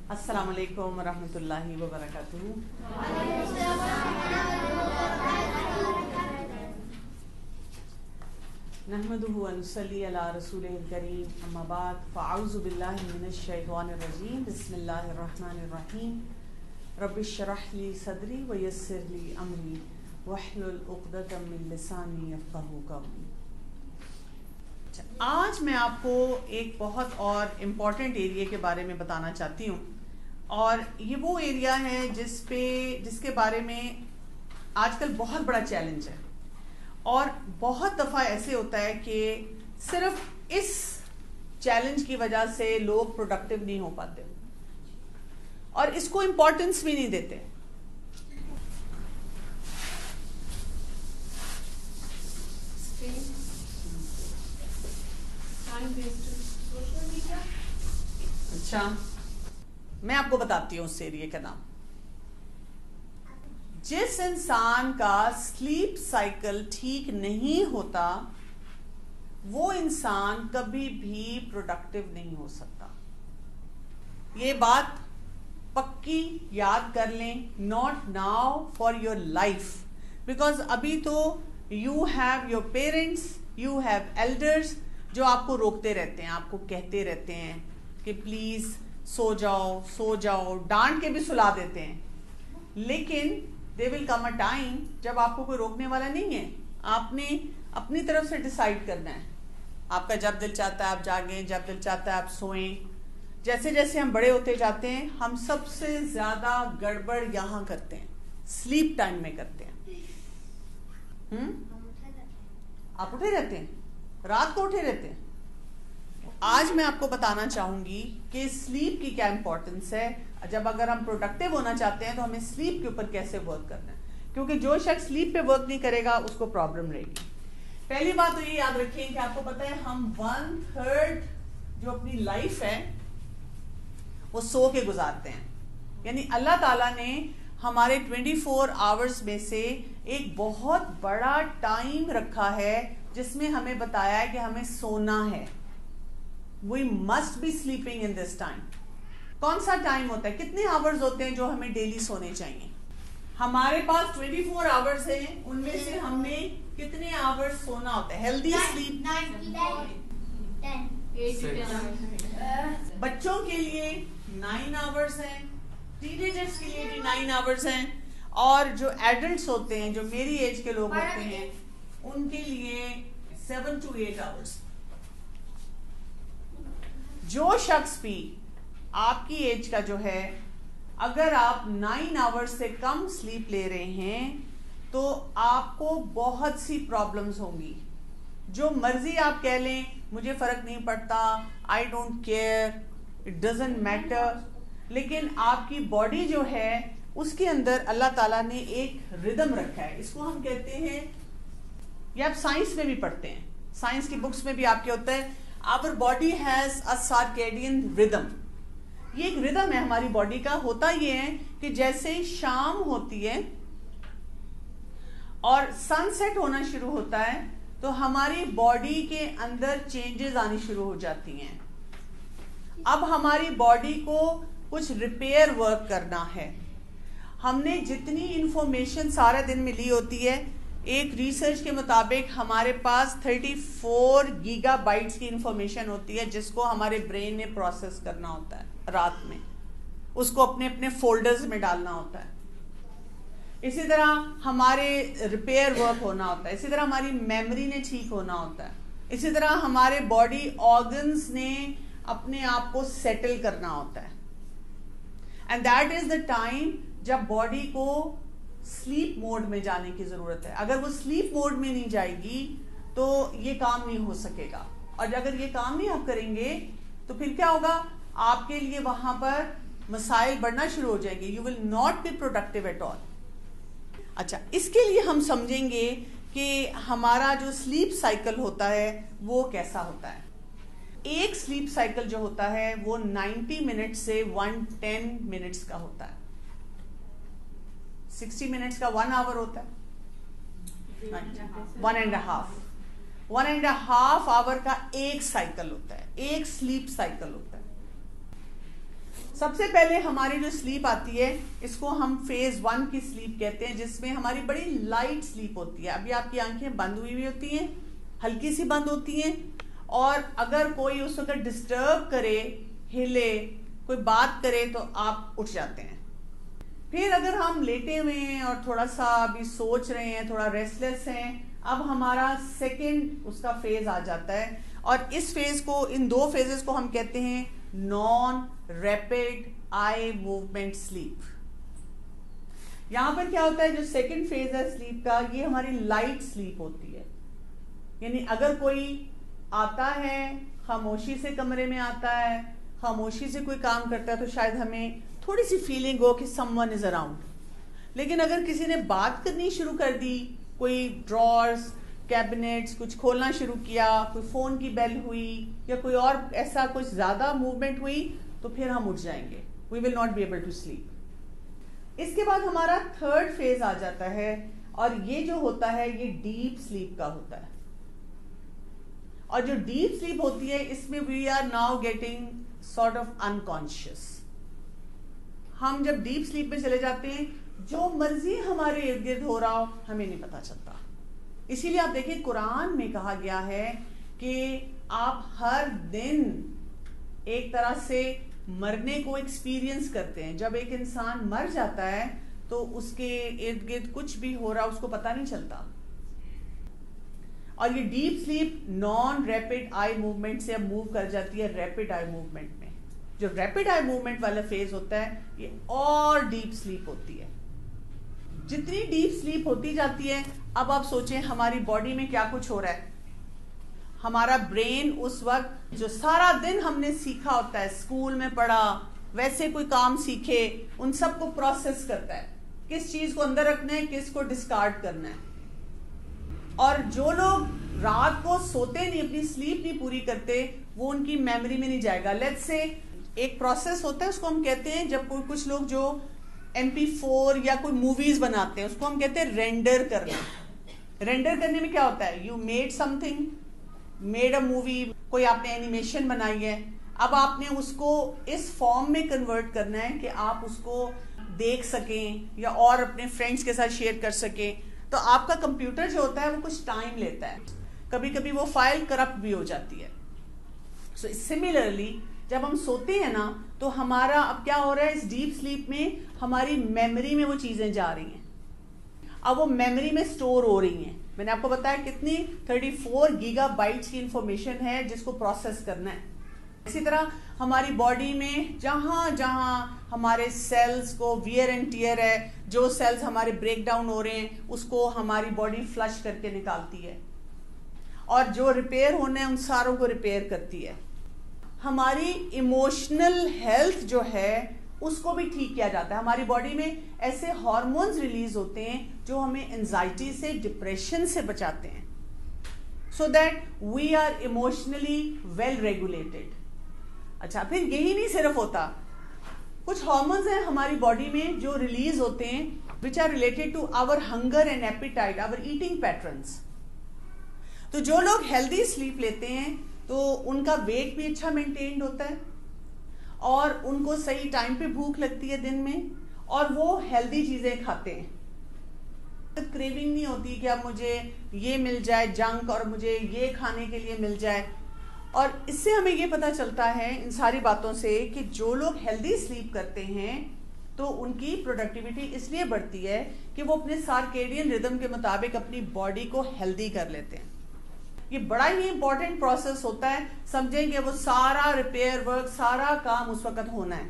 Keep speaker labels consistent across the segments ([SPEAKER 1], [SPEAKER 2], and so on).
[SPEAKER 1] السلام علیکم ورحمۃ اللہ وبرکاتہ. نحمدہ ونصلی علی رسولہ الکریم اما بعد فاعوذ باللہ من الشیطان الرجیم بسم اللہ الرحمن الرحیم رب اشرح لی صدری ویسر لی امری واحلل عقدۃ من لسانی یفقہوا قولی. آج میں آپ کو ایک بہت اور امپورٹنٹ ایریا کے بارے میں بتانا چاہتی ہوں، اور یہ وہ ایریا ہے جس کے بارے میں آج کل بہت بڑا چیلنج ہے، اور بہت دفعہ ایسے ہوتا ہے کہ صرف اس چیلنج کی وجہ سے لوگ پروڈکٹیو نہیں ہو پاتے اور اس کو امپورٹنس بھی نہیں دیتے. اچھا، میں آپ کو بتاتی ہوں اس ایریا کا نام. جس انسان کا سلیپ سائیکل ٹھیک نہیں ہوتا وہ انسان کبھی بھی پروڈکٹیو نہیں ہو سکتا. یہ بات پکی یاد کر لیں. Not now for your life, because ابھی تو you have your parents, you have elders جو آپ کو روکتے رہتے ہیں، آپ کو کہتے رہتے ہیں کہ پلیز سو جاؤ، ڈانٹ کے بھی سلا دیتے ہیں. لیکن دے ول کم اے ٹائم جب آپ کو کوئی روکنے والا نہیں ہے. آپ نے اپنی طرف سے ڈیسائیڈ کرنا ہے. آپ کا جب دل چاہتا ہے آپ جاگیں، جب دل چاہتا ہے آپ سوئیں. جیسے جیسے ہم بڑے ہوتے جاتے ہیں ہم سب سے زیادہ گڑبڑ یہاں کرتے ہیں، سلیپ ٹائم میں کرتے ہیں. آپ اٹھے رہتے ہیں، رات کو اٹھے رہتے ہیں. آج میں آپ کو بتانا چاہوں گی کہ سلیپ کی کیا امپورٹنس ہے. جب اگر ہم پروڈکٹیو ہونا چاہتے ہیں تو ہمیں سلیپ کے اوپر کیسے ورک کرنا ہے، کیونکہ جو شخص سلیپ پہ ورک نہیں کرے گا اس کو پرابلم رہے گی. پہلی بات تو یہ یاد رکھیں کہ آپ کو پتہ ہے ہم 1/3 جو اپنی لائف ہے وہ سو کے گزارتے ہیں. یعنی اللہ تعالیٰ نے ہمارے 24 آورز میں سے ایک بہت بڑا ٹائم رکھا ہے جس میں ہمیں بتایا ہے کہ ہمیں سونا ہے. We must be sleeping in this time. کون سا ٹائم ہوتا ہے، کتنے آورز ہوتے ہیں جو ہمیں ڈیلی سونے چاہیے؟ ہمارے پاس 24 آورز ہیں، ان میں سے ہم نے کتنے آورز سونا ہوتا ہے؟ Healthy sleep 10. بچوں کے لیے 9 آورز ہیں، ٹین ایجرز کے لیے بھی 9 آورز ہیں، اور جو ایڈلٹس ہوتے ہیں، جو میری ایج کے لوگ ہوتے ہیں، ان کے لیے 7 to 8 آورز. جو شخص بھی آپ کی ایج کا جو ہے، اگر آپ 9 آورز سے کم سلیپ لے رہے ہیں تو آپ کو بہت سی پرابلمز ہوں گی. جو مرضی آپ کہہ لیں مجھے فرق نہیں پڑتا، I don't care, it doesn't matter, لیکن آپ کی باڈی جو ہے اس کے اندر اللہ تعالیٰ نے ایک ردم رکھا ہے. اس کو ہم کہتے ہیں، یہ آپ سائنس میں بھی پڑھتے ہیں، سائنس کی بکس میں بھی آپ کے ہوتا ہے our body has a circadian rhythm. یہ ایک ردم ہے ہماری باڈی کا. ہوتا یہ ہے کہ جیسے شام ہوتی ہے اور سن سیٹ ہونا شروع ہوتا ہے تو ہماری باڈی کے اندر چینجز آنی شروع ہو جاتی ہیں. اب ہماری باڈی کو کچھ ریپیئر ورک کرنا ہے. ہم نے جتنی انفارمیشن سارے دن میں لی ہوتی ہے، ایک ریسرچ کے مطابق ہمارے پاس 34 گیگا بائٹس کی انفارمیشن ہوتی ہے جس کو ہمارے برین نے پروسیس کرنا ہوتا ہے رات میں، اس کو اپنے اپنے فولڈرز میں ڈالنا ہوتا ہے. اسی طرح ہمارے ریپیئر ورک ہونا ہوتا ہے، اسی طرح ہماری میموری نے ٹھیک ہونا ہوتا ہے، اسی طرح ہمارے باڈی آرگنز نے اپنے آپ کو سیٹل کرنا ہوتا ہے. And that is the time جب باڈی کو سلیپ موڈ میں جانے کی ضرورت ہے. اگر وہ سلیپ موڈ میں نہیں جائے گی تو یہ کام نہیں ہو سکے گا، اور اگر یہ کام نہیں آپ کریں گے تو پھر کیا ہوگا؟ آپ کے لیے وہاں پر مسائل بڑھنا شروع ہو جائیں گے. You will not be productive at all. اچھا، اس کے لیے ہم سمجھیں گے کہ ہمارا جو سلیپ سائیکل ہوتا ہے وہ کیسا ہوتا ہے. ایک سلیپ سائیکل جو ہوتا ہے وہ 90 منٹ سے 110 منٹس کا ہوتا ہے. 60 منٹس کا 1 آور ہوتا ہے، 1.5 آور کا ایک سائیکل ہوتا ہے، ایک سلیپ سائیکل ہوتا ہے. سب سے پہلے ہماری جو سلیپ آتی ہے اس کو ہم فیز 1 کی سلیپ کہتے ہیں، جس میں ہماری بڑی لائٹ سلیپ ہوتی ہے. ابھی آپ کی آنکھیں بند ہوئی ہوتی ہیں، ہلکی سی بند ہوتی ہیں، اور اگر کوئی اس وقت ڈسٹرب کرے، ہلے، کوئی بات کرے تو آپ اٹھ جاتے ہیں. پھر اگر ہم لیٹے ہوئے ہیں اور تھوڑا سا ابھی سوچ رہے ہیں، تھوڑا ریسٹلیس ہیں، اب ہمارا سیکنڈ اس کا فیز آ جاتا ہے، اور اس فیز کو، ان 2 فیزز کو ہم کہتے ہیں naan rapid eye movement sleep. یہاں پر کیا ہوتا ہے، جو سیکنڈ فیز ہے سلیپ کا، یہ ہماری لائٹ سلیپ ہوتی ہے. یعنی اگر کوئی آتا ہے، خاموشی سے کمرے میں آتا ہے، خاموشی سے کوئی کام کرتا ہے، تو شاید ہمیں تھوڑی سی فیلنگ ہو کہ سم ون از اراؤنڈ. لیکن اگر کسی نے بات کرنی شروع کر دی، کوئی ڈرارز، کیبنٹس کچھ کھولنا شروع کیا، کوئی فون کی بیل ہوئی، یا کوئی اور ایسا کچھ زیادہ موومنٹ ہوئی، تو پھر ہم اٹھ جائیں گے. We will not be able to sleep. اس کے بعد ہمارا تھرڈ فیز آ جاتا ہے، اور یہ جو ہوتا ہے یہ ڈیپ سلیپ کا ہوتا ہے. اور جو ڈیپ سلیپ ہوتی ہے اس میں we are now getting sort of unconscious. ہم جب ڈیپ سلیپ میں چلے جاتے ہیں، جو مرضی ہمارے ارد گرد ہو رہا ہو ہمیں نہیں پتا چلتا. اسی لیے آپ دیکھیں قرآن میں کہا گیا ہے کہ آپ ہر دن ایک طرح سے مرنے کو ایکسپیرینس کرتے ہیں. جب ایک انسان مر جاتا ہے تو اس کے ارد گرد کچھ بھی ہو رہا اس کو پتا نہیں چلتا. اور یہ deep sleep naan rapid eye movement سے اب موو کر جاتی ہے ریپڈ آئی موومنٹ میں. جو ریپڈ آئی موومنٹ والا فیز ہوتا ہے یہ اور ڈیپ سلیپ ہوتی ہے. جتنی ڈیپ سلیپ ہوتی جاتی ہے، اب آپ سوچیں ہماری باڈی میں کیا کچھ ہو رہا ہے. ہمارا برین اس وقت جو سارا دن ہم نے سیکھا ہوتا ہے، اسکول میں پڑھا، ویسے کوئی کام سیکھے، ان سب کو پروسیس کرتا ہے، کس چیز کو اندر رکھنا ہے، کس کو ڈسکارڈ کرنا ہے. اور جو لوگ رات کو سوتے نہیں، اپنی سلیپ نہیں پوری کرتے، وہ ان کی میموری میں نہیں جائے گا. لیٹس سے ایک پروسیس ہوتا ہے، اس کو ہم کہتے ہیں، جب کوئی کچھ لوگ جو MP4 یا کوئی موویز بناتے ہیں، اس کو ہم کہتے ہیں رینڈر کرنا. رینڈر کرنے میں کیا ہوتا ہے، you made some thing, made a movie, کوئی آپ نے اینیمیشن بنائی ہے، اب آپ نے اس کو اس فارم میں کنورٹ کرنا ہے کہ آپ اس کو دیکھ سکیں یا اور اپنے فرینڈس کے ساتھ شیئر کر سکیں. تو آپ کا کمپیوٹر جو ہوتا ہے وہ کچھ ٹائم لیتا ہے، کبھی کبھی وہ فائل کرپٹ بھی ہو جاتی ہے. سو سملرلی جب ہم سوتے ہیں نا، تو ہمارا اب کیا ہو رہا ہے، اس ڈیپ سلیپ میں ہماری میموری میں وہ چیزیں جا رہی ہیں. اب وہ میموری میں سٹور ہو رہی ہیں. میں نے آپ کو بتایا کتنی 34 گیگا بائٹس کی انفارمیشن ہے جس کو پروسیس کرنا ہے. اسی طرح ہماری باڈی میں جہاں جہاں ہمارے سیلز کو ویئر اینڈ ٹیئر ہے، جو سیلز ہمارے بریک ڈاؤن ہو رہے ہیں اس کو ہماری باڈی فلش کر کے نکالتی ہے، اور جو ریپیئر ہونے ہیں ان ساروں کو ریپیئر کرتی ہے. ہماری ایموشنل ہیلتھ جو ہے اس کو بھی ٹھیک کیا جاتا ہے. ہماری باڈی میں ایسے ہارمونز ریلیز ہوتے ہیں جو ہمیں انزائٹی سے، ڈپریشن سے بچاتے ہیں، so that we are emotionally well regulated. اچھا، پھر یہی نہیں صرف ہوتا، کچھ ہارمونز ہیں ہماری باڈی میں جو ریلیز ہوتے ہیں which are related to our hunger and appetite, our eating patterns. تو جو لوگ ہیلدی سلیپ لیتے ہیں تو ان کا ویٹ بھی اچھا مینٹینڈ ہوتا ہے، اور ان کو صحیح ٹائم پہ بھوک لگتی ہے دن میں، اور وہ ہیلدی چیزیں کھاتے ہیں. کریونگ نہیں ہوتی کہ اب مجھے یہ مل جائے جنک، اور مجھے یہ کھانے کے لیے مل جائے. اور اس سے ہمیں یہ پتہ چلتا ہے ان ساری باتوں سے کہ جو لوگ ہیلدی سلیپ کرتے ہیں تو ان کی پروڈکٹیوٹی اس لیے بڑھتی ہے کہ وہ اپنے سارکیڈین ردم کے مطابق اپنی باڈی کو ہیلدی کر لیتے ہیں. یہ بڑا ہی امپورٹنٹ پروسیس ہوتا ہے. سمجھیں کہ وہ سارا ریپیئر ورک، سارا کام اس وقت ہونا ہے.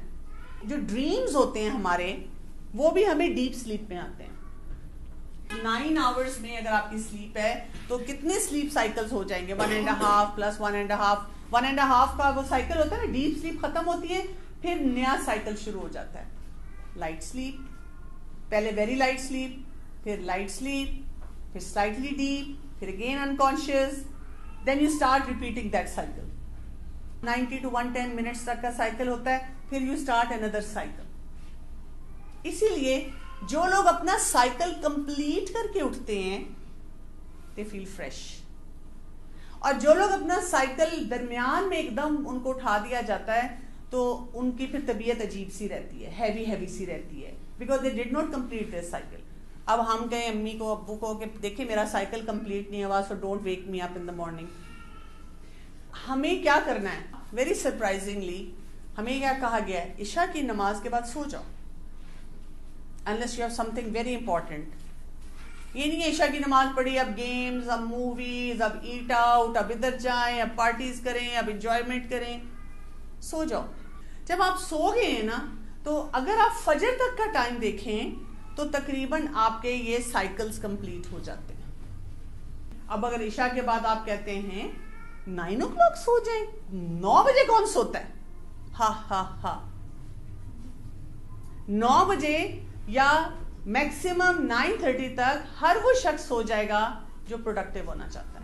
[SPEAKER 1] جو ڈریمز ہوتے ہیں ہمارے، وہ بھی ہمیں ڈیپ سلیپ میں آتے ہیں. 9 آورز میں اگر آپ کی سلیپ ہے تو کتنے سلیپ سائیکلز ہو جائیں گے؟ 1.5 پلس 1.5، 1.5 کا وہ سائیکل ہوتا ہے نا. ڈیپ سلیپ ختم ہوتی ہے، پھر نیا سائیکل شروع ہو جاتا ہے. لائٹ سلیپ، پہلے ویری لائٹ سلیپ، پھر لائٹ سلیپ، پھر سلائٹلی ڈیپ، پھر again unconscious, then you start repeating that cycle. 90 to 110 minutes تک کا سائیکل ہوتا ہے، پھر یو اسٹارٹ اندر سائیکل. اسی لیے جو لوگ اپنا سائیکل کمپلیٹ کر کے اٹھتے ہیں دے فیل فریش، اور جو لوگ اپنا سائیکل درمیان میں ایک دم ان کو اٹھا دیا جاتا ہے تو ان کی پھر طبیعت عجیب سی رہتی ہے, ہیوی سی رہتی ہے, because they did not complete their cycle. اب ہم کہیں امی کو ابو کو کہ دیکھیں میرا سائیکل کمپلیٹ نہیں ہوا, so don't wake me up in the morning. ہمیں کیا کرنا ہے؟ ویری سرپرائزنگلی ہمیں کیا کہا گیا ہے, عشاء کی نماز کے بعد سو جاؤ unless you have something very important. یہ نہیں ہے عشاء کی نماز پڑھی اب گیمز, اب موویز, اب ایٹ آؤٹ, اب ادھر جائیں, اب پارٹیز کریں, اب انجوائمنٹ کریں. سو جاؤ. جب آپ سو گئے ہیں نا, تو اگر آپ فجر تک کا ٹائم دیکھیں تو تقریباً آپ کے یہ سائیکلز کمپلیٹ ہو جاتے ہیں. اب اگر عشاء کے بعد آپ کہتے ہیں 9 o'clock سو جائیں, 9 بجے کون سوتا ہے؟ ہا ہا ہا. 9 بجے یا میکسیمم 9:30 تک ہر وہ شخص سو جائے گا جو پروڈکٹیو ہونا چاہتا ہے,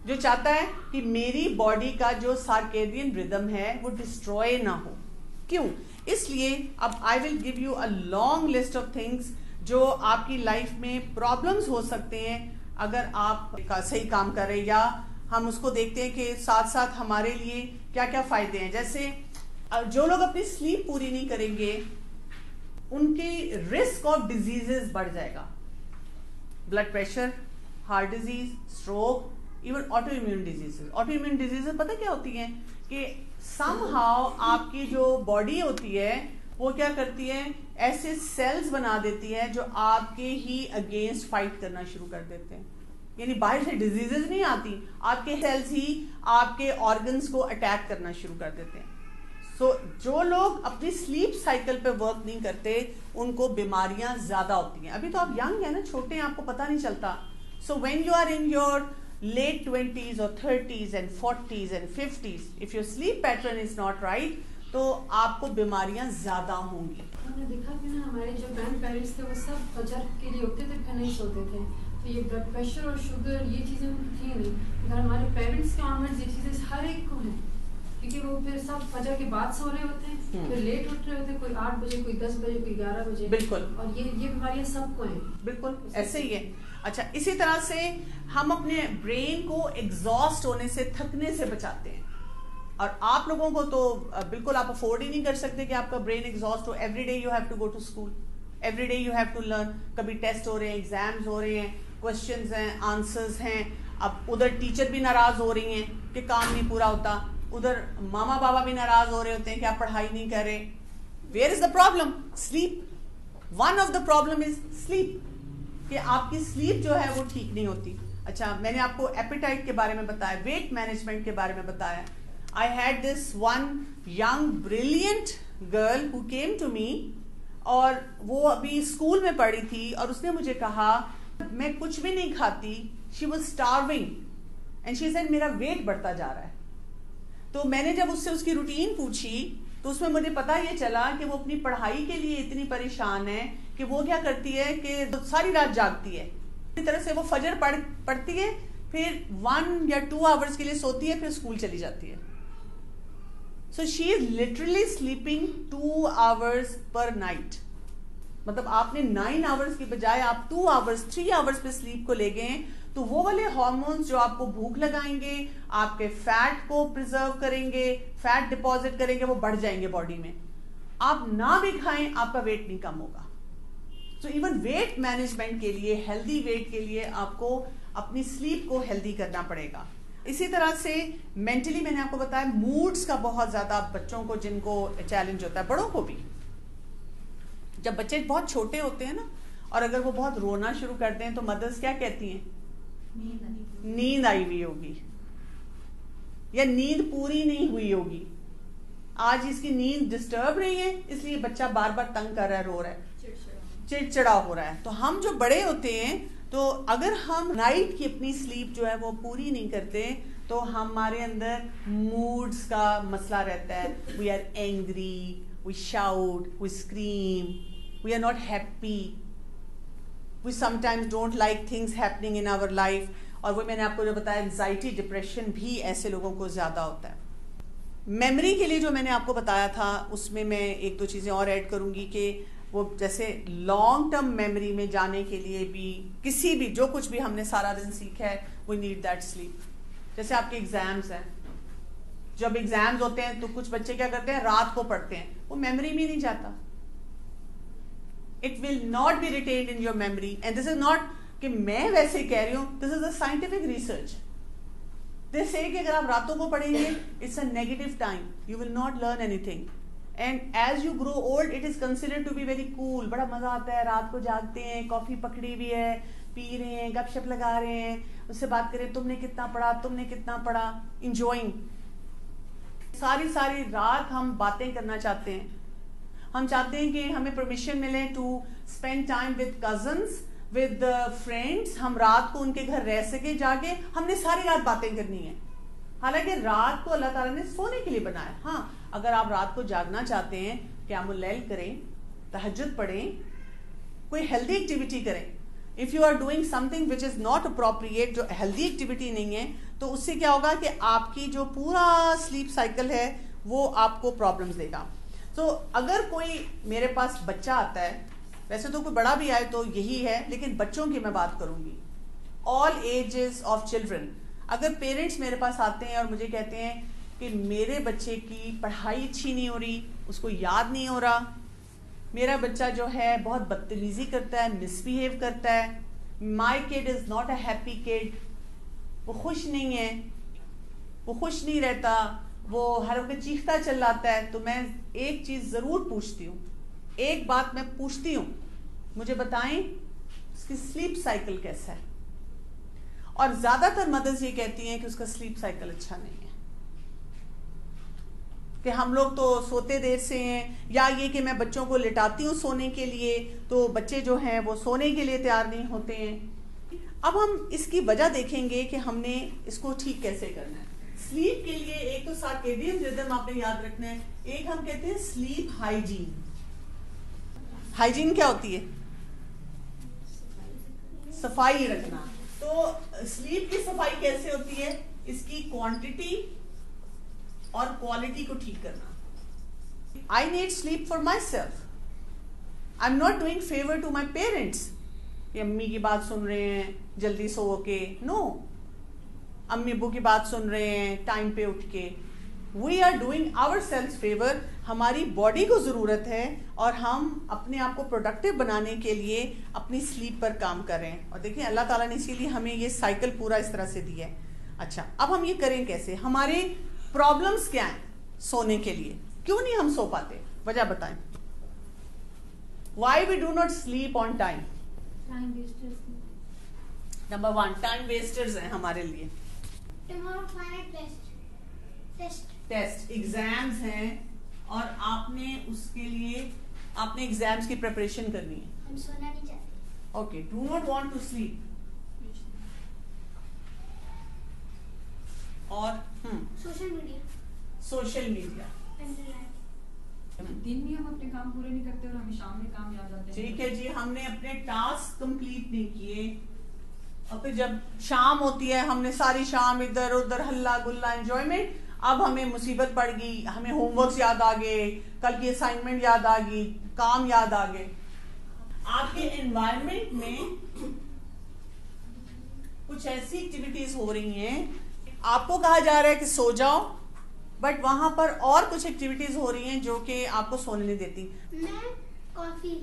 [SPEAKER 1] جو چاہتا ہے کہ میری باڈی کا جو سارکیڈین ردم ہے وہ ڈسٹروئے نہ ہو. کیوں؟ اس لیے اب I will give you a long list of things جو آپ کی لائف میں پرابلمس ہو سکتے ہیں اگر آپ صحیح کام کر رہے, یا ہم اس کو دیکھتے ہیں کہ ساتھ ساتھ ہمارے لیے کیا کیا فائدے ہیں. جیسے جو لوگ اپنی سلیپ پوری نہیں کریں گے ان کی رسک آف ڈیزیزز بڑھ جائے گا. Blood pressure, heart disease, stroke, even auto immune diseases. Auto immune diseases پتہ کیا ہوتی ہیں کہ سم ہاؤ آپ کی جو باڈی ہوتی ہے وہ کیا کرتی ہے, ایسے سیلز بنا دیتی ہے جو آپ کے ہی اگینسٹ فائٹ کرنا شروع کر دیتے ہیں. یعنی باہر سے ڈیزیزز نہیں آتی, آپ کے سیلز ہی آپ کے آرگنز کو اٹیک کرنا شروع کر دیتے ہیں. سو جو لوگ اپنی سلیپ سائیکل پہ ورک نہیں کرتے ان کو بیماریاں زیادہ ہوتی ہیں. ابھی تو آپ ینگ ہیں نا, چھوٹے ہیں, آپ کو پتہ نہیں چلتا. So when you are in your late 20s or 30s and 40s and 50s, if your sleep pattern is not right, تو آپ کو بیماریاں زیادہ ہوں گی.
[SPEAKER 2] ہم نے دیکھا کہ نا ہمارے جو گرینڈ پیرنٹس تھے وہ سب فجر کے لیے اٹھتے تھے, پھر نہیں سوتے تھے. تو یہ بلڈ پریشر اور شوگر یہ چیزیں تھیں نہیں, مگر ہمارے پیرنٹس کے آنورڈ یہ چیزیں ہر ایک کو ہیں, کیونکہ وہ پھر سب فجر کے بعد سو رہے ہوتے ہیں, پھر لیٹ اٹھ رہے ہوتے ہیں, کوئی 8 بجے, کوئی 10 بجے, کوئی 11 بجے.
[SPEAKER 1] بالکل.
[SPEAKER 2] اور یہ بیماریاں سب کو ہیں.
[SPEAKER 1] بالکل ایسے ہی ہے. اچھا, اسی طرح سے ہم اپنے برین کو ایگزاسٹ ہونے سے, تھکنے سے بچاتے ہیں. اور آپ لوگوں کو تو بالکل آپ افورڈ ہی نہیں کر سکتے کہ آپ کا برین ایگزاسٹ ہو. Every day you have to go to school, every day you have to learn. کبھی ٹیسٹ ہو رہے ہیں, ایگزامز ہو رہے ہیں, کوشچنز ہیں, آنسرز ہیں. اب ادھر ٹیچر بھی ناراض ہو رہی ہیں کہ کام نہیں پورا ہوتا, ادھر ماما بابا بھی ناراض ہو رہے ہوتے ہیں کہ آپ پڑھائی نہیں کر رہے. Where is the problem? Slip. One of the problem is sleep, کہ آپ کی سلیپ جو ہے وہ ٹھیک نہیں ہوتی. اچھا, میں نے آپ کو ایپیٹائٹ کے بارے میں بتایا, ویٹ مینجمنٹ کے بارے میں بتایا. I had this one young brilliant girl who came to me, اور وہ ابھی اسکول میں پڑھی تھی, اور اس نے مجھے کہا میں کچھ بھی نہیں کھاتی. She was starving and she said میرا ویٹ بڑھتا جا رہا ہے. تو میں نے جب اس سے اس کی روٹین پوچھی تو اس میں مجھے پتا یہ چلا کہ وہ اپنی پڑھائی کے لیے اتنی پریشان ہے کہ وہ کیا کرتی ہے کہ ساری رات جاگتی ہے. اسی طرح سے وہ فجر پڑھتی ہے, پھر 1 یا 2 آورز کے لیے سوتی ہے, پھر اسکول چلی جاتی ہے. So she is literally sleeping 2 hours per night. مطلب آپ نے 9 آورز کی بجائے آپ 2 آورز 3 آورز پہ سلیپ کو لے گئے, تو وہ والے ہارمونز جو آپ کو بھوک لگائیں گے, آپ کے فیٹ کو پریزرو کریں گے, فیٹ ڈپازٹ کریں گے, وہ بڑھ جائیں گے باڈی میں. آپ نہ بھی کھائیں آپ کا ویٹ نہیں کم ہوگا. سو ایون ویٹ مینجمنٹ کے لیے, ہیلدی ویٹ کے لیے آپ کو اپنی سلیپ کو ہیلدی کرنا پڑے گا. اسی طرح سے مینٹلی میں نے آپ کو بتایا, موڈز کا بہت زیادہ بچوں کو جن کو چیلنج ہوتا ہے, بڑوں کو بھی. جب بچے بہت چھوٹے ہوتے ہیں نا, اور اگر وہ بہت رونا شروع کرتے ہیں تو مدرس کیا کہتی ہیں, نیند آئی ہوئی ہوگی یا نیند پوری نہیں ہوئی ہوگی, آج اس کی نیند ڈسٹرب رہی ہے اس لیے بچہ بار بار تنگ کر رہا ہے, رو رہا ہے, چڑچڑا ہو رہا ہے. تو ہم جو بڑے ہوتے ہیں, تو اگر ہم نائٹ کی اپنی سلیپ جو ہے وہ پوری نہیں کرتے تو ہمارے اندر موڈز کا مسئلہ رہتا ہے. We are angry, we shout, we scream, we are not happy, we sometimes don't like things happening in our life. اور وہ میں نے آپ کو جو بتایا, انزائٹی, ڈپریشن بھی ایسے لوگوں کو زیادہ ہوتا ہے. میموری کے لیے جو میں نے آپ کو بتایا تھا, اس میں 1-2 چیزیں اور ایڈ کروں گی کہ وہ جیسے لانگ ٹرم میموری میں جانے کے لیے بھی, کسی بھی جو کچھ بھی ہم نے سارا دن سیکھا ہے, وی نیڈ دیٹ سلیپ. جیسے آپ کے ایگزامز ہیں, جب ایگزامز ہوتے ہیں تو کچھ بچے کیا کرتے ہیں رات کو پڑھتے ہیں, وہ میموری میں نہیں جاتا. It will not be retained in your memory, and this is not کہ میں ویسے کہہ رہی ہوں, this is a scientific research. They say کہ اگر آپ راتوں کو پڑھیں گے it's a negative time, you will not learn anything. And as you grow old, it is considered to be very cool. بڑا مزہ آتا ہے, رات کو جاگتے ہیں, کافی پکڑی ہوئی ہے, پی رہے ہیں, گپ شپ لگا رہے ہیں, اس سے بات کریں تم نے کتنا پڑھا, تم نے کتنا پڑھا, enjoying. ساری رات ہم باتیں کرنا چاہتے ہیں. ہم چاہتے ہیں کہ ہمیں پرمیشن ملے to spend time with cousins, with friends. ہم رات کو ان کے گھر رہ سکے جا کے, ہم نے ساری رات باتیں کرنی ہے. حالانکہ رات کو اللہ تعالیٰ نے سونے کے لیے بنایا. ہاں اگر آپ رات کو جاگنا چاہتے ہیں, قیام اللیل کریں, تہجد پڑھیں, کوئی ہیلدی ایکٹیویٹی کریں. If you are doing something which is not appropriate, جو ہیلدی ایکٹیویٹی نہیں ہے, تو اس سے کیا ہوگا کہ آپ کی جو پورا سلیپ سائیکل ہے وہ آپ کو پرابلمس دے گا. تو اگر کوئی میرے پاس بچہ آتا ہے, ویسے تو کوئی بڑا بھی آئے تو یہی ہے, لیکن بچوں کی میں بات کروں گی, آل ایجز آف چلڈرن. اگر پیرنٹس میرے پاس آتے ہیں اور مجھے کہتے ہیں کہ میرے بچے کی پڑھائی اچھی نہیں ہو رہی, اس کو یاد نہیں ہو رہا, میرا بچہ جو ہے بہت بدتمیزی کرتا ہے, مس بیہیو کرتا ہے, مائی کڈ از ناٹ اے ہیپی کڈ, وہ خوش نہیں ہے, وہ خوش نہیں رہتا, وہ ہر وقت چیختا چل آتا ہے, تو میں ایک چیز ضرور پوچھتی ہوں, ایک بات میں پوچھتی ہوں, مجھے بتائیں اس کی سلیپ سائیکل کیسا ہے. اور زیادہ تر مدرز یہ کہتی ہیں کہ اس کا سلیپ سائیکل اچھا نہیں ہے, کہ ہم لوگ تو سوتے دیر سے ہیں, یا یہ کہ میں بچوں کو لٹاتی ہوں سونے کے لیے تو بچے جو ہیں وہ سونے کے لیے تیار نہیں ہوتے ہیں. اب ہم اس کی وجہ دیکھیں گے کہ ہم نے اس کو ٹھیک کیسے کرنا ہے. سلیپ کے لیے ایک تو سارکیڈین ردم آپ نے یاد رکھنا ہے, ایک ہم کہتے ہیں سلیپ ہائیجین. ہائیجین کیا ہوتی ہے؟ صفائی رکھنا. تو سلیپ کی صفائی کیسے ہوتی ہے؟ اس کی کوانٹٹی اور کوالٹی کو ٹھیک کرنا. I need sleep for myself. I'm not doing favor to my parents. کہ امی کی بات سن رہے ہیں جلدی سو کے, نو, امی ابو کی بات سن رہے ہیں ٹائم پہ اٹھ کے. We are doing ourselves favor. ہماری باڈی کو ضرورت ہے اور ہم اپنے آپ کو پروڈکٹیو بنانے کے لیے اپنی سلیپ پر کام کر رہے ہیں. اور دیکھیں اللہ تعالیٰ نے اسی لیے ہمیں یہ سائیکل پورا اس طرح سے دیا ہے. اچھا, اب ہم یہ کریں کیسے؟ ہمارے پرابلمس کیا ہیں سونے کے لیے, کیوں نہیں ہم سو پاتے, وجہ بتائیں. Why we do not sleep on time? Number 1, time wasters ہیں ہمارے لیے. ٹیسٹ ایگزامز ہیں اور آپ نے اس کے لیے آپ نے ایگزامز کی پریپریشن کرنی ہے.
[SPEAKER 3] ہم سونا نہیں چاہتے.
[SPEAKER 1] Okay, do not want to sleep. اور سوشل میڈیا
[SPEAKER 4] دن میں ہم اپنے کام پورے نہیں کرتے اور ہمیں شام میں کام یاد آتے ہیں.
[SPEAKER 1] ٹھیک ہے جی, ہم نے اپنے ٹاسک کمپلیٹ نہیں کیے اور پھر جب شام ہوتی ہے ہم نے ساری شام ادھر ادھر ہلا گلا انجوائمنٹ, اب ہمیں مصیبت پڑ گئی, ہمیں ہوم ورکس یاد آ گئے, کل کی اسائنمنٹ یاد آ گئی, کام یاد آ گئے. آپ کے انوائرمنٹ میں کچھ ایسی ایکٹیویٹیز ہو رہی ہیں, آپ کو کہا جا رہا ہے کہ سو جاؤ, بٹ وہاں پر اور کچھ ایکٹیویٹیز ہو رہی ہیں جو کہ آپ کو سونے نہیں دیتی.
[SPEAKER 3] میں
[SPEAKER 1] کافی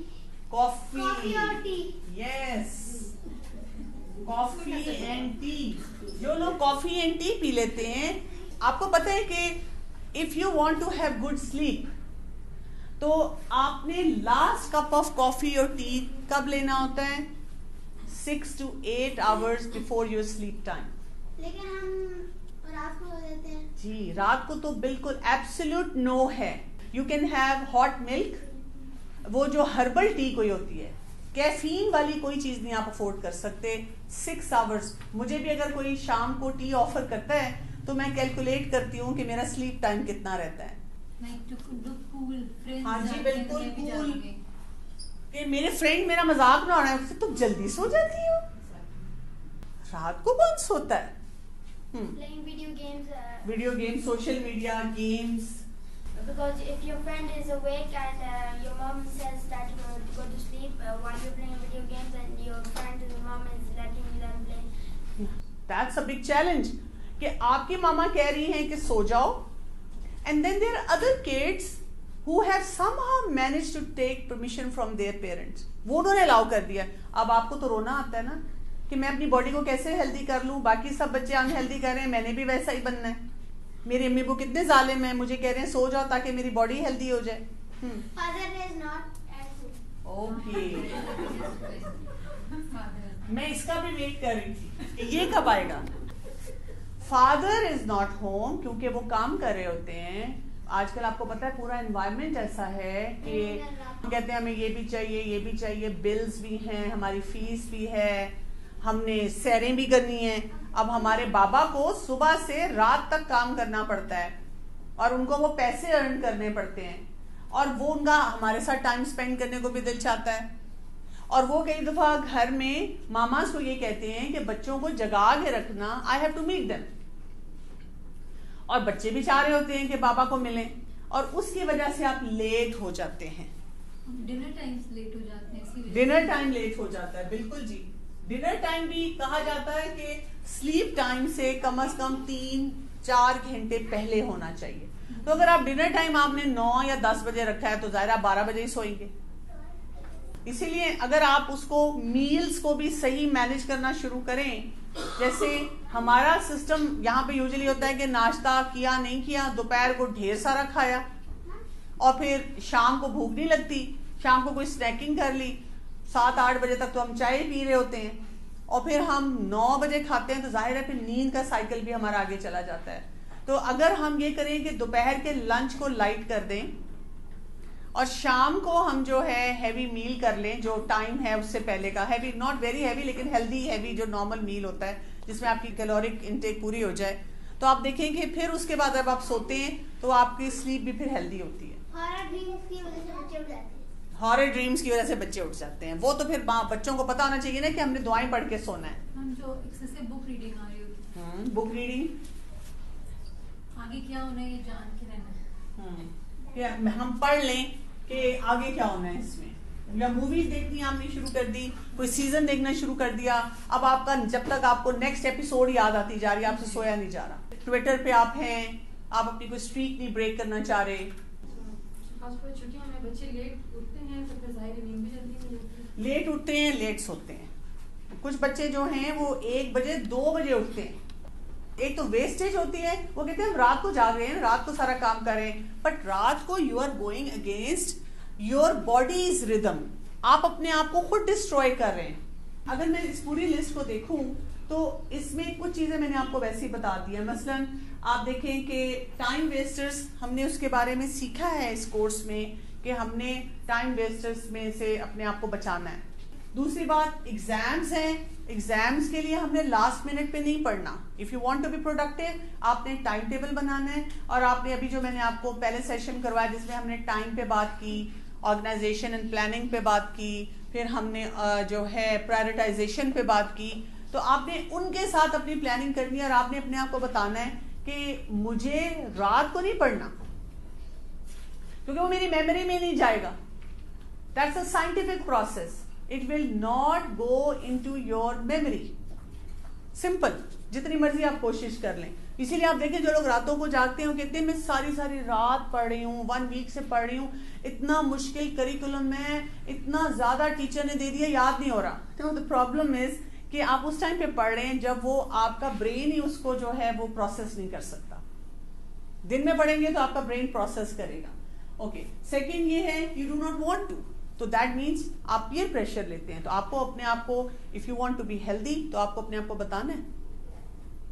[SPEAKER 3] اور T.
[SPEAKER 1] Yes, coffee and T. جو لوگ کافی اینڈ ٹی پی لیتے ہیں, آپ کو پتہ ہے کہ if you want to have good sleep تو آپ نے لاسٹ کپ آف کافی اور ٹی کب لینا ہوتا ہے؟ 6 to 8 hours before your sleep time.
[SPEAKER 3] لیکن ہم رات کو لیتے ہیں.
[SPEAKER 1] جی, رات کو تو بالکل ایبسولوٹ نو ہے. یو کین ہیو ہاٹ ملک, وہ جو ہربل ٹی کوئی ہوتی ہے, کیفین والی کوئی چیز نہیں آپ افورڈ کر سکتے. 6 hours. مجھے بھی اگر کوئی شام کو ٹی آفر کرتا ہے تو میں کیلکولیٹ کرتی ہوں کہ میرا سلیپ ٹائم کتنا رہتا ہے. ہاں جی, بالکل کول, کہ میرے فرینڈ میرا مذاق نہ اڑائے, اس سے تم جلدی سو جاتی ہو, رات کو کون سوتا ہے. Video game, social media games.
[SPEAKER 3] Because if your friend is awake and your mom says that you have to go to sleep while you're playing video games and your friend and your mom is letting you them play.
[SPEAKER 1] That's a big challenge. کہ آپ کی ماما کہہ رہی ہیں کہ سو جاؤ And then there are other kids who have somehow managed to take permission from their parents. وہ انہوں نے الاؤ کر دیا. اب آپ کو تو رونا آتا ہے نا کہ میں اپنی باڈی کو کیسے ہیلدی کر لوں, باقی سب بچے ان ہیلدی کر رہے ہیں, میں نے بھی ویسا ہی بننا ہے. میری امی ابو کتنے ظالم ہیں, مجھے کہہ رہے ہیں سو جاؤ تاکہ میری باڈی ہیلدی ہو جائے.
[SPEAKER 3] Father is not at home.
[SPEAKER 1] Okay, میں اس کا بھی ویٹ کر رہی تھی کہ یہ کب آئے گا. فادر از ناٹ ہوم کیونکہ وہ کام کر رہے ہوتے ہیں. آج کل آپ کو پتا ہے پورا انوائرمنٹ ایسا ہے کہ کہتے ہیں ہمیں یہ بھی چاہیے, یہ بھی چاہیے, بلز بھی ہیں, ہماری فیس بھی ہے, ہم نے سیریں بھی کرنی ہیں. اب ہمارے بابا کو صبح سے رات تک کام کرنا پڑتا ہے اور ان کو وہ پیسے ارن کرنے پڑتے ہیں, اور وہ ان کا ہمارے ساتھ ٹائم اسپینڈ کرنے کو بھی دل چاہتا ہے. اور وہ کئی دفعہ گھر میں ماماز کو یہ کہتے ہیں کہ بچوں کو جگا کے رکھنا, I have to meet them. اور بچے بھی چاہ رہے ہوتے ہیں کہ بابا کو ملیں, اور اس کی وجہ سے آپ لیٹ ہو جاتے ہیں.
[SPEAKER 2] ڈنر ٹائم لیٹ ہو جاتے ہیں.
[SPEAKER 1] ڈنر ٹائم لیٹ ہو جاتا ہے, بالکل جی. ڈنر ٹائم بھی کہا جاتا ہے کہ سلیپ ٹائم سے کم از کم 3-4 گھنٹے پہلے ہونا چاہیے. تو اگر آپ ڈنر ٹائم آپ نے 9 یا 10 بجے رکھا ہے تو ظاہر آپ 12 بجے ہی سوئیں گے. اسی لیے اگر آپ اس کو میلز کو بھی صحیح مینج کرنا شروع کریں, جیسے ہمارا سسٹم یہاں پہ یوزلی ہوتا ہے کہ ناشتہ کیا نہیں کیا, دوپہر کو ڈھیر سارا کھایا, اور پھر شام کو بھوک نہیں لگتی, شام کو کوئی اسنیکنگ کر لی, 7-8 بجے تک تو ہم چائے پی رہے ہوتے ہیں, اور پھر ہم 9 بجے کھاتے ہیں, تو ظاہر ہے پھر نیند کا سائیکل بھی ہمارا آگے چلا جاتا ہے. تو اگر ہم یہ کریں کہ دوپہر کے لنچ کو لائٹ کر دیں اور شام کو ہم جو ہے ہیوی میل کر لیں, جو ٹائم ہے اس سے پہلے کا, ہیوی ناٹ ویری ہیوی لیکن ہیلدی ہیوی جو نارمل میل ہوتا ہے جس میں آپ کی کیلورک انٹیک پوری ہو جائے, تو آپ دیکھیں کہ پھر اس کے بعد جب آپ سوتے ہیں تو آپ کی سلیپ بھی پھر ہیلدی ہوتی ہے. ہارر ڈریمز کی وجہ سے بچے اٹھ جاتے ہیں. وہ تو پھر بچوں کو پتا ہونا چاہیے نا کہ ہم نے دعائیں پڑھ کے سونا ہے.
[SPEAKER 2] ہم جو ایکسیسو بک ریڈنگ آ رہی ہوتی ہے,
[SPEAKER 1] بک ریڈنگ
[SPEAKER 2] آگے کیا ہونا ہے یہ جان کے رہنا ہے.
[SPEAKER 1] ہم پڑھ لیں کہ آگے کیا ہونا ہے اس میں, یا موویز دیکھنی آپ نے شروع کر دی, کوئی سیزن دیکھنا شروع کر دیا, اب آپ کا جب تک آپ کو نیکسٹ ایپیسوڈ یاد آتی جا رہی ہے آپ سے سویا نہیں جا رہا. ٹویٹر پہ آپ ہیں, آپ اپنی کوئی اسٹریک نہیں بریک کرنا چاہ رہے.
[SPEAKER 2] چھٹیوں میں بچے لیٹ اٹھتے ہیں تو پھر ظاہر نیند بھی جلدی نہیں آتی.
[SPEAKER 1] لیٹ اٹھتے ہیں, لیٹ سوتے ہیں. کچھ بچے جو ہیں وہ 1 بجے 2 بجے اٹھتے ہیں. ایک تو ویسٹیج ہوتی ہے, وہ کہتے ہیں ہم رات کو جاگ رہے ہیں, رات کو سارا کام کر رہے ہیں, بٹ رات کو you are going against your body's rhythm. آپ اپنے آپ کو خود ڈسٹروائے کر رہے ہیں. اگر میں اس پوری لسٹ کو دیکھوں تو اس میں کچھ چیزیں میں نے آپ کو ویسے ہی بتا دی ہیں. مثلا آپ دیکھیں کہ ٹائم ویسٹرز, ہم نے اس کے بارے میں سیکھا ہے اس کورس میں کہ ہم نے ٹائم ویسٹرز میں سے اپنے آپ کو بچانا ہے. دوسری بات ایگزامز ہیں, ایگزامز کے لیے ہم نے لاسٹ منٹ پہ نہیں پڑھنا. If you want to be productive آپ نے ٹائم ٹیبل بنانا ہے, اور آپ نے ابھی جو میں نے آپ کو پہلے سیشن کروایا جس میں ہم نے ٹائم پہ بات کی, آرگنائزیشن اینڈ پلاننگ پہ بات کی, پھر ہم نے جو ہے پرائرٹائزیشن پہ بات کی, تو آپ نے ان کے ساتھ اپنی پلاننگ کرنی ہے, اور آپ نے اپنے آپ کو بتانا ہے کہ مجھے رات کو نہیں پڑھنا کیونکہ وہ میری میموری میں نہیں جائے گا. That's a scientific process. It will not go into your memory. Simple. جتنی مرضی آپ کوشش کر لیں. اسی لیے آپ دیکھیں جو لوگ راتوں کو جاگتے ہیں وہ کہتے ہیں میں ساری رات پڑھ رہی ہوں, 1 week سے پڑھ رہی ہوں, اتنا مشکل کریکولم ہے, اتنا زیادہ ٹیچر نے دے دیا, یاد نہیں ہو رہا. تو the problem is کہ آپ اس ٹائم پہ پڑھ رہے ہیں جب وہ آپ کا برین ہی اس کو جو ہے وہ پروسیس نہیں کر سکتا. دن میں پڑھیں گے تو آپ کا برین پروسیس کرے گا. اوکے, سیکنڈ یہ ہے you do not want to. تو دیٹ مینس آپ پیئر پریشر لیتے ہیں, تو آپ کو اپنے آپ کو if you want to be healthy تو آپ کو اپنے آپ کو بتانا ہے,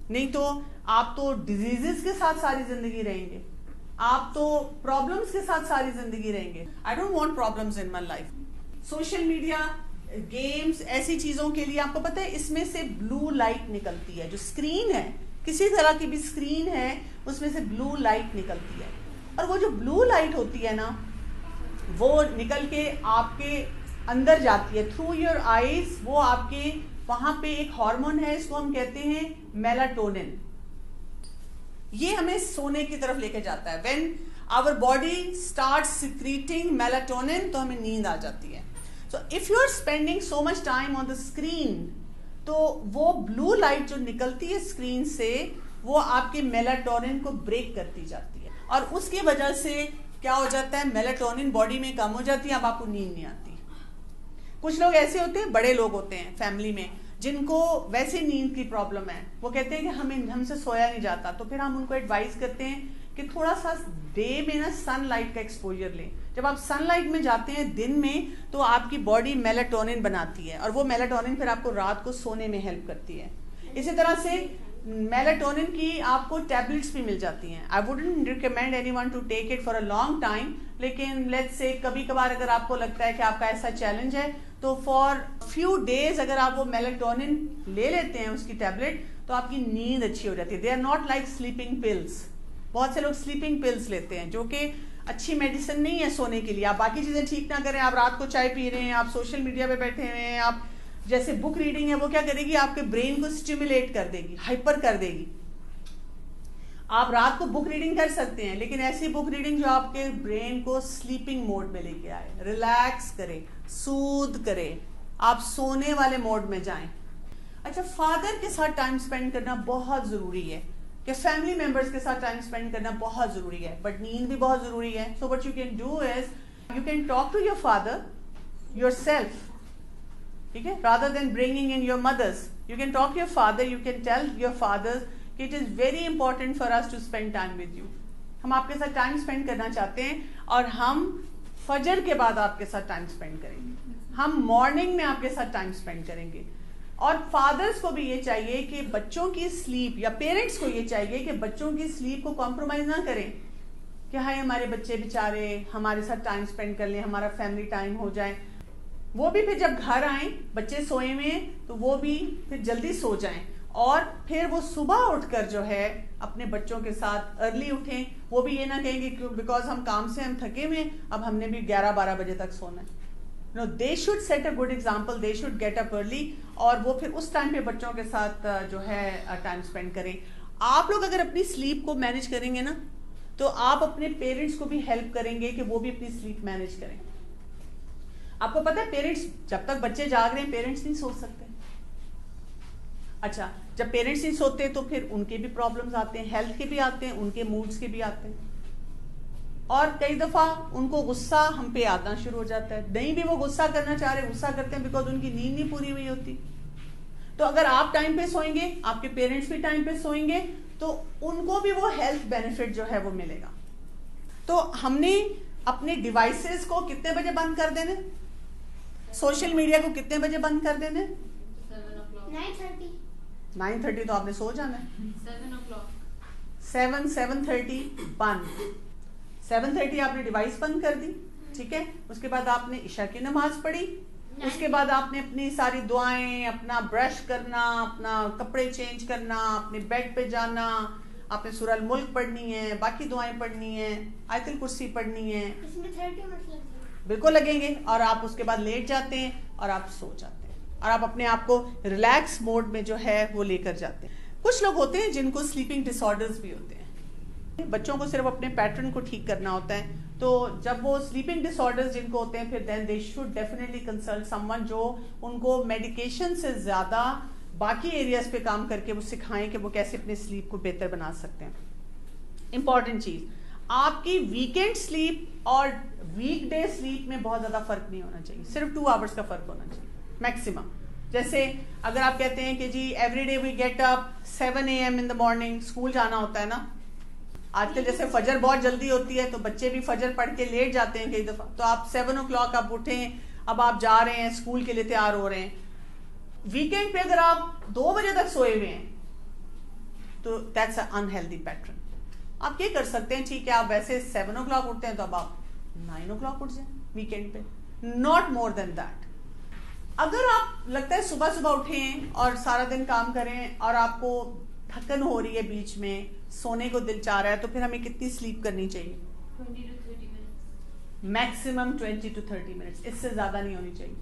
[SPEAKER 1] نہیں تو آپ تو ڈیزیزز کے ساتھ ساری زندگی رہیں گے, آپ تو پرابلمس کے ساتھ ساری زندگی رہیں گے. I don't want problems in my life. Social media, games, ایسی چیزوں کے لیے آپ کو پتہ ہے اس میں سے بلو لائٹ نکلتی ہے. جو اسکرین ہے, کسی طرح کی بھی اسکرین ہے, اس میں سے بلو لائٹ نکلتی ہے, اور وہ جو بلو لائٹ ہوتی ہے نا وہ نکل کے آپ کے اندر جاتی ہے تھرو یور آئیز. وہ آپ کے وہاں پہ ایک ہارمون ہے, اس کو ہم کہتے ہیں میلاٹونن. یہ ہمیں سونے کی طرف لے کے جاتا ہے. When our body start secreting melatonin تو ہمیں نیند آ جاتی ہے. So if you are spending so much time on the screen تو وہ بلو لائٹ جو نکلتی ہے اسکرین سے وہ آپ کے میلاٹونن کو بریک کرتی جاتی ہے. اور اس کی وجہ سے کیا ہو جاتا ہے, میلاٹونن باڈی میں کم ہو جاتی ہے, اب آپ کو نیند نہیں آتی. کچھ لوگ ایسے ہوتے ہیں, بڑے لوگ ہوتے ہیں فیملی میں, جن کو ویسے نیند کی پرابلم ہے, وہ کہتے ہیں کہ ہم سے سویا نہیں جاتا, تو پھر ہم ان کو ایڈوائز کرتے ہیں کہ تھوڑا سا ڈے میں نا سن لائٹ کا ایکسپوجر لیں. جب آپ سن لائٹ میں جاتے ہیں دن میں, تو آپ کی باڈی میلاٹونن بناتی ہے, اور وہ میلاٹونن پھر آپ کو رات کو سونے میں ہیلپ کرتی ہے. اسی طرح سے میلاٹونن کی آپ کو ٹیبلٹس بھی مل جاتی ہیں. I wouldn't recommend anyone to take it for a long time, لیکن لیٹس سے کبھی کبھار اگر آپ کو لگتا ہے کہ آپ کا ایسا چیلنج ہے, تو فار فیو ڈیز اگر آپ وہ میلاٹونن لے لیتے ہیں اس کی ٹیبلٹ, تو آپ کی نیند اچھی ہو جاتی ہے. They are not like sleeping pills. بہت سے لوگ سلیپنگ پلس لیتے ہیں جو کہ اچھی میڈیسن نہیں ہے سونے کے لیے. آپ باقی چیزیں ٹھیک نہ کریں, آپ رات کو چائے پی رہے ہیں, آپ سوشل میڈیا پہ بیٹھے ہوئے ہیں, آپ جیسے بک ریڈنگ ہے وہ کیا کرے گی, آپ کے برین کو اسٹیمولیٹ کر دے گی, ہائپر کر دے گی. آپ رات کو بک ریڈنگ کر سکتے ہیں, لیکن ایسی بک ریڈنگ جو آپ کے برین کو سلیپنگ موڈ میں لے کے آئے, ریلیکس کرے, سود کرے, آپ سونے والے موڈ میں جائیں. اچھا, فادر کے ساتھ ٹائم اسپینڈ کرنا بہت ضروری ہے, کہ فیملی ممبرس کے ساتھ ٹائم اسپینڈ کرنا بہت ضروری ہے, بٹ نیند بھی بہت ضروری ہے. So what you can do is you can talk to your father yourself, ٹھیک ہے, rather than bringing in your mothers. You can talk to your father, you can tell your father it is very important for us to spend time with you. ہم آپ کے ساتھ time spend کرنا چاہتے ہیں, اور ہم فجر کے بعد آپ کے ساتھ ٹائم اسپینڈ کریں گے, ہم مارننگ میں آپ کے ساتھ ٹائم اسپینڈ کریں گے. اور فادرز کو بھی یہ چاہیے کہ بچوں کی سلیپ, یا پیرنٹس کو یہ چاہیے کہ بچوں کی سلیپ کو کمپرومائز نہ کریں, کہ ہائی ہمارے بچے بیچارے ہمارے ساتھ ٹائم اسپینڈ کر لیں, ہمارا فیملی ٹائم ہو جائے. وہ بھی پھر جب گھر آئیں, بچے سوئے ہوئے ہیں, تو وہ بھی پھر جلدی سو جائیں, اور پھر وہ صبح اٹھ کر جو ہے اپنے بچوں کے ساتھ ارلی اٹھیں. وہ بھی یہ نہ کہیں گے بیکاز ہم کام سے ہم تھکے ہوئے, اب ہم نے بھی 11-12 بجے تک سونا ہے. No, they should set a good example, they should get up early, اور وہ پھر اس ٹائم پہ بچوں کے ساتھ جو ہے ٹائم اسپینڈ کریں. آپ لوگ اگر اپنی سلیپ کو مینیج کریں گے نا, تو آپ اپنے پیرنٹس کو بھی ہیلپ کریں گے کہ وہ بھی اپنی سلیپ مینیج کریں. آپ کو پتا ہے پیرنٹس جب تک بچے جاگ رہے ہیں پیرنٹس نہیں سو سکتے. اچھا, جب پیرنٹس نہیں سوتے تو پھر ان کے بھی پرابلمز آتے ہیں, ہیلتھ کے بھی آتے ہیں, ان کے موڈز کے بھی آتے ہیں, اور کئی دفعہ ان کو غصہ ہم پہ آنا شروع ہو جاتا ہے. نہیں بھی وہ غصہ کرنا چاہ رہے, غصہ کرتے ہیں بیکاز ان کی نیند نہیں پوری ہوئی ہوتی. تو اگر آپ ٹائم پہ سوئیں گے, آپ کے پیرنٹس بھی ٹائم پہ سوئیں گے, تو ان کو بھی وہ ہیلتھ بینیفٹ جو ہے وہ ملے گا. تو ہم نے اپنے ڈیوائسز کو کتنے بجے بند کر دینے, سوشل میڈیا کو کتنے بجے بند کر دینے, 9:30 تو آپ نے سو جانا ہے. 7:30 بند, 7:30 آپ نے ڈیوائس بند کر دی, ٹھیک ہے. اس کے بعد آپ نے عشاء کی نماز پڑھی, اس کے بعد آپ نے اپنی ساری دعائیں, اپنا برش کرنا, اپنا کپڑے چینج کرنا, اپنے بیڈ پہ جانا, آپ نے سورہ الملک پڑھنی ہے, باقی دعائیں پڑھنی ہیں, آیت الکرسی پڑھنی ہے, بالکل لگیں گے, اور آپ اس کے بعد لیٹ جاتے ہیں اور آپ سو جاتے ہیں, اور آپ اپنے آپ کو ریلیکس موڈ میں جو ہے وہ لے کر جاتے ہیں. کچھ لوگ ہوتے ہیں جن کو سلیپنگ ڈس آرڈرز بھی ہوتے ہیں. بچوں کو صرف اپنے پیٹرن کو ٹھیک کرنا ہوتا ہے, تو جب وہ سلیپنگ ڈس آرڈرز جن کو ہوتے ہیں, پھر then they should definitely consult someone جو ان کو میڈیکیشن سے زیادہ باقی ایریاز پہ کام کر کے وہ سکھائیں کہ وہ کیسے اپنے سلیپ کو بہتر بنا سکتے ہیں. امپورٹنٹ چیز, آپ کی ویکینڈ سلیپ اور ویک ڈے سلیپ میں بہت زیادہ فرق نہیں ہونا چاہیے, صرف 2 آورس کا فرق ہونا چاہیے میکسیمم. جیسے اگر آپ کہتے ہیں کہ جی every day we get up 7 AM in the morning, school جانا ہوتا ہے نا, آج کل جیسے فجر بہت جلدی ہوتی ہے تو بچے بھی فجر پڑھ کے لیٹ جاتے ہیں کئی دفعہ, تو آپ 7 o'clock آپ اٹھیں, اب آپ جا رہے ہیں اسکول کے لیے تیار ہو رہے ہیں. ویکینڈ پہ اگر آپ 2 بجے تک سوئے ہوئے ہیں تو دیٹس اے انہیلدی پیٹرن. آپ یہ کر سکتے ہیں, ٹھیک ہے آپ ویسے 7 o'clock اٹھتے ہیں تو اب آپ 9 o'clock اٹھ جائیں ویکینڈ پہ, ناٹ مور دین دیٹ. اگر آپ لگتا ہے صبح صبح اٹھیں اور سارا دن کام کریں اور آپ کو تھکن ہو رہی ہے, بیچ میں سونے کو دل چاہ رہا ہے, تو پھر ہمیں کتنی سلیپ کرنی چاہیے,
[SPEAKER 2] 20 to 30 minutes.
[SPEAKER 1] Maximum 20 to 30 minutes, اس سے زیادہ نہیں ہونی چاہیے.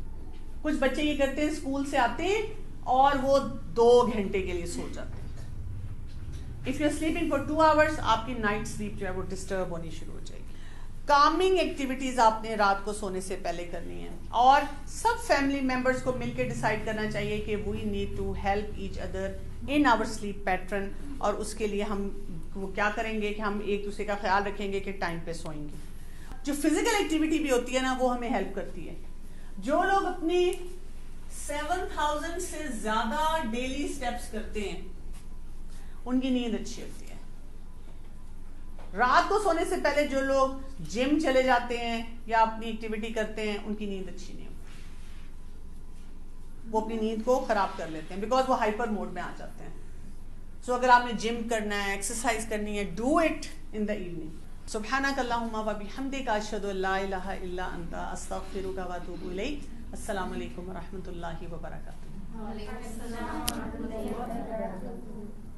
[SPEAKER 1] کچھ بچے یہ کرتے ہیں, اسکول سے آتے ہیں اور وہ 2 گھنٹے کے لیے سو جاتے ہیں. If you are sleeping for 2 hours, آپ کی نائٹ سلیپ جو ہے وہ ڈسٹرب ہونی شروع ہو جائے گی. کامنگ ایکٹیویٹیز آپ نے رات کو سونے سے پہلے کرنی ہے, اور سب فیملی ممبرس کو مل کے ڈیسائیڈ کرنا چاہیے کہ we need to help each other in our sleep pattern, اور اس کے لیے ہم وہ کیا کریں گے کہ ہم ایک دوسرے کا خیال رکھیں گے کہ ٹائم پہ سوئیں گے. جو فزیکل ایکٹیویٹی بھی ہوتی ہے نا وہ ہمیں ہیلپ کرتی ہے. جو لوگ اپنی 7000 سے زیادہ ڈیلی سٹیپس کرتے ہیں ان کی نیند اچھی ہوتی ہے. رات کو سونے سے پہلے جو لوگ جم چلے جاتے ہیں یا اپنی ایکٹیویٹی کرتے ہیں ان کی نیند اچھی نہیں ہوتی. وہ اپنی نیند کو خراب کر لیتے ہیں بیکاز وہ ہائپر موڈ میں آ جاتے ہیں. سو اگر آپ نے جم کرنا ہے, ایکسرسائز کرنی ہے, do it in the evening. سبحانک اللہم و بحمدک اشہد ان لا الہ الا انت استغفرک و اتوب الیک. السلام علیکم و رحمۃ اللہ وبرکاتہ.
[SPEAKER 2] وعلیکم السلام ورحمۃ اللہ وبرکاتہ.